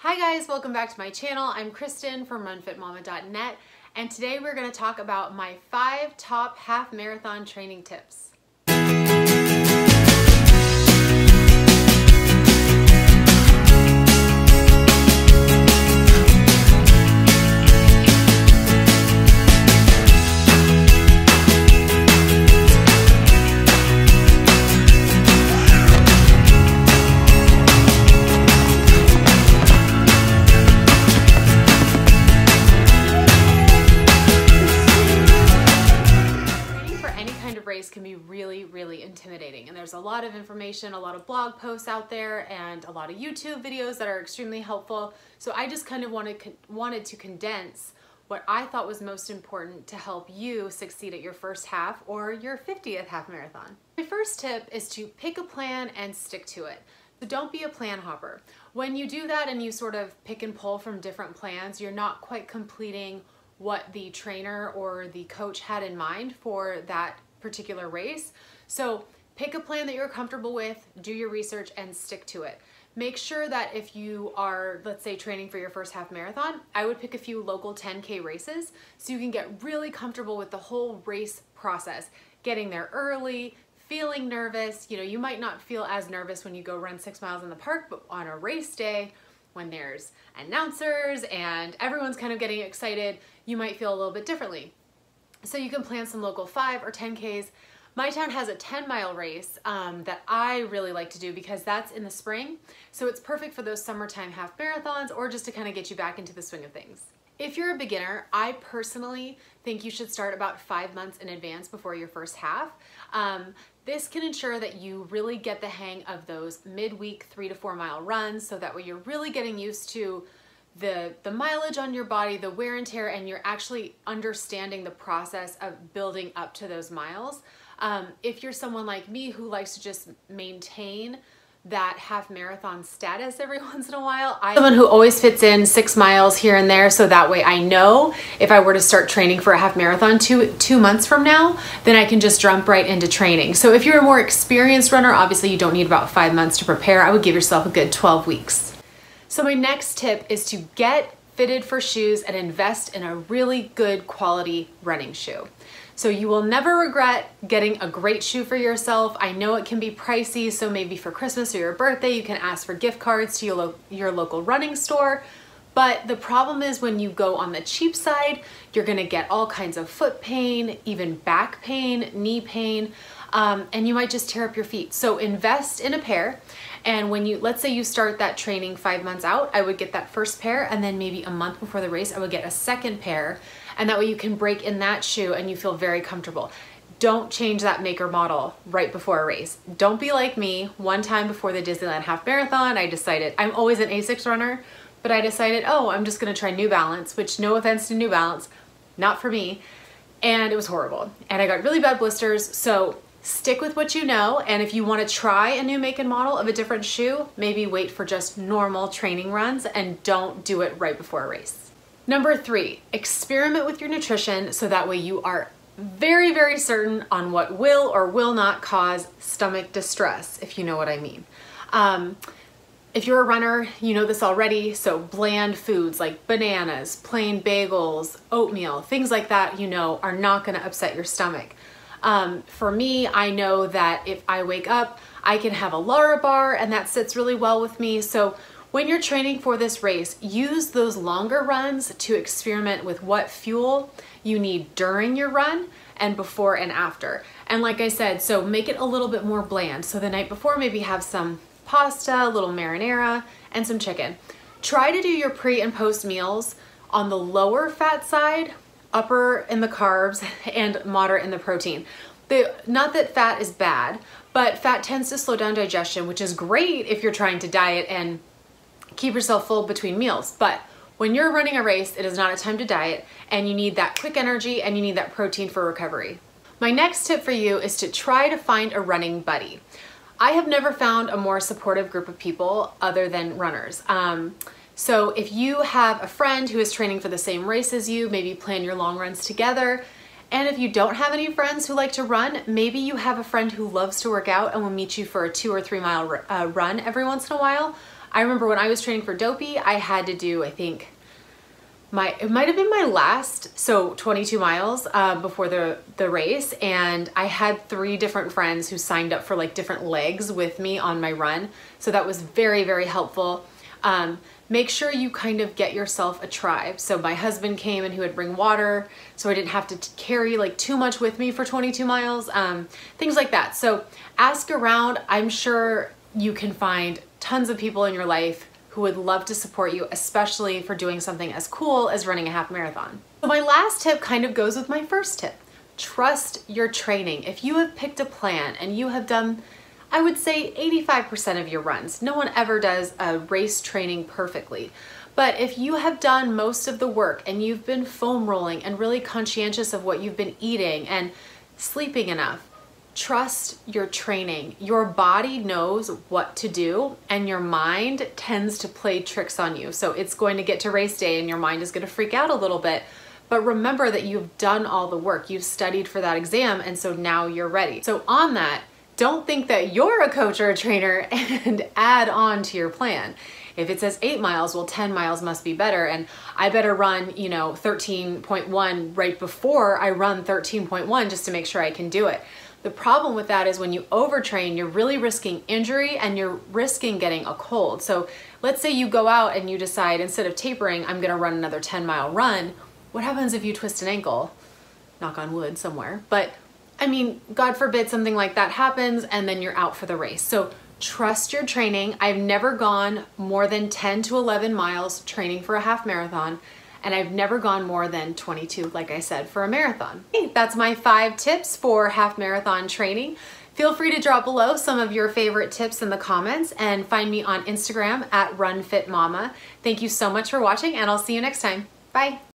Hi guys, welcome back to my channel. I'm Kristen from runfitmama.net, and today we're going to talk about my 5 top half marathon training tips. Race can be really intimidating, and there's a lot of information, a lot of blog posts out there, and a lot of YouTube videos that are extremely helpful. So I just kind of wanted to condense what I thought was most important to help you succeed at your first half or your 50th half marathon. My first tip is to pick a plan and stick to it. So don't be a plan hopper. When you do that and you sort of pick and pull from different plans, you're not quite completing what the trainer or the coach had in mind for that particular race. So pick a plan that you're comfortable with, do your research, and stick to it. Make sure that if you are, let's say, training for your first half marathon, I would pick a few local 10K races so you can get really comfortable with the whole race process. Getting there early, feeling nervous. You might not feel as nervous when you go run 6 miles in the park, but on a race day, when there's announcers and everyone's kind of getting excited, you might feel a little bit differently. So you can plan some local 5 or 10Ks. My town has a 10-mile race that I really like to do because that's in the spring. So it's perfect for those summertime half marathons or just to kind of get you back into the swing of things. If you're a beginner, I personally think you should start about 5 months in advance before your first half. This can ensure that you really get the hang of those midweek 3 to 4 mile runs, so that way you're really getting used to the mileage on your body, the wear and tear, and you're actually understanding the process of building up to those miles. If you're someone like me who likes to just maintain that half marathon status every once in a while, I'm someone who always fits in 6 miles here and there, so that way I know if I were to start training for a half marathon two months from now, then I can just jump right into training. So if you're a more experienced runner, obviously you don't need about 5 months to prepare. I would give yourself a good 12 weeks. So my next tip is to get fitted for shoes and invest in a really good quality running shoe. So you will never regret getting a great shoe for yourself. I know it can be pricey, so maybe for Christmas or your birthday, you can ask for gift cards to your local running store. But the problem is when you go on the cheap side, you're gonna get all kinds of foot pain, even back pain, knee pain, and you might just tear up your feet. So invest in a pair. And when let's say you start that training 5 months out, I would get that first pair, and then maybe a month before the race, I would get a second pair. And that way you can break in that shoe and you feel very comfortable. Don't change that make or model right before a race. Don't be like me. One time before the Disneyland half marathon, I decided, I'm always an Asics runner, but I decided, oh, I'm just gonna try New Balance, which, no offense to New Balance, not for me. And it was horrible. And I got really bad blisters. So stick with what you know, and if you want to try a new make and model of a different shoe, maybe wait for just normal training runs and don't do it right before a race. Number 3, experiment with your nutrition so that way you are very certain on what will or will not cause stomach distress, if you know what I mean. If you're a runner, you know this already, so bland foods like bananas, plain bagels, oatmeal, things like that, are not going to upset your stomach. For me, I know that if I wake up, I can have a Lara bar, and that sits really well with me. So when you're training for this race, use those longer runs to experiment with what fuel you need during your run and before and after. And like I said, so make it a little bit more bland. So the night before, maybe have some pasta, a little marinara, and some chicken. Try to do your pre and post meals on the lower fat side, upper in the carbs, and moderate in the protein. Not that fat is bad, but fat tends to slow down digestion, which is great if you're trying to diet and keep yourself full between meals. But when you're running a race, it is not a time to diet, and you need that quick energy and you need that protein for recovery. My next tip for you is to try to find a running buddy. I have never found a more supportive group of people other than runners. So if you have a friend who is training for the same race as you, maybe plan your long runs together. And if you don't have any friends who like to run, maybe you have a friend who loves to work out and will meet you for a 2 or 3 mile run every once in a while. I remember when I was training for Dopey, I had to do, I think, it might have been my last, so 22 miles before the race, and I had 3 different friends who signed up for like different legs with me on my run, so that was very, very helpful. Make sure you kind of get yourself a tribe. So my husband came and he would bring water, so I didn't have to carry like too much with me for 22 miles, things like that. So ask around. I'm sure you can find tons of people in your life who would love to support you, especially for doing something as cool as running a half marathon. So my last tip kind of goes with my first tip. Trust your training. If you have picked a plan and you have done, I would say 85% of your runs. No one ever does a race training perfectly. But if you have done most of the work and you've been foam rolling and really conscientious of what you've been eating and sleeping enough, trust your training. Your body knows what to do and your mind tends to play tricks on you. So it's going to get to race day and your mind is going to freak out a little bit. But remember that you've done all the work. You've studied for that exam, and so now you're ready. So on that, don't think that you're a coach or a trainer and add on to your plan. If it says 8 miles, well, 10 miles must be better, and I better run, 13.1 right before I run 13.1 just to make sure I can do it. The problem with that is when you overtrain, you're really risking injury and you're risking getting a cold. So let's say you go out and you decide, instead of tapering, I'm gonna run another 10-mile run. What happens if you twist an ankle? Knock on wood somewhere. But I mean, God forbid something like that happens and then you're out for the race. So trust your training. I've never gone more than 10 to 11 miles training for a half marathon, and I've never gone more than 22, like I said, for a marathon. Hey, that's my 5 tips for half marathon training. Feel free to drop below some of your favorite tips in the comments and find me on Instagram at runfitmama. Thank you so much for watching, and I'll see you next time. Bye.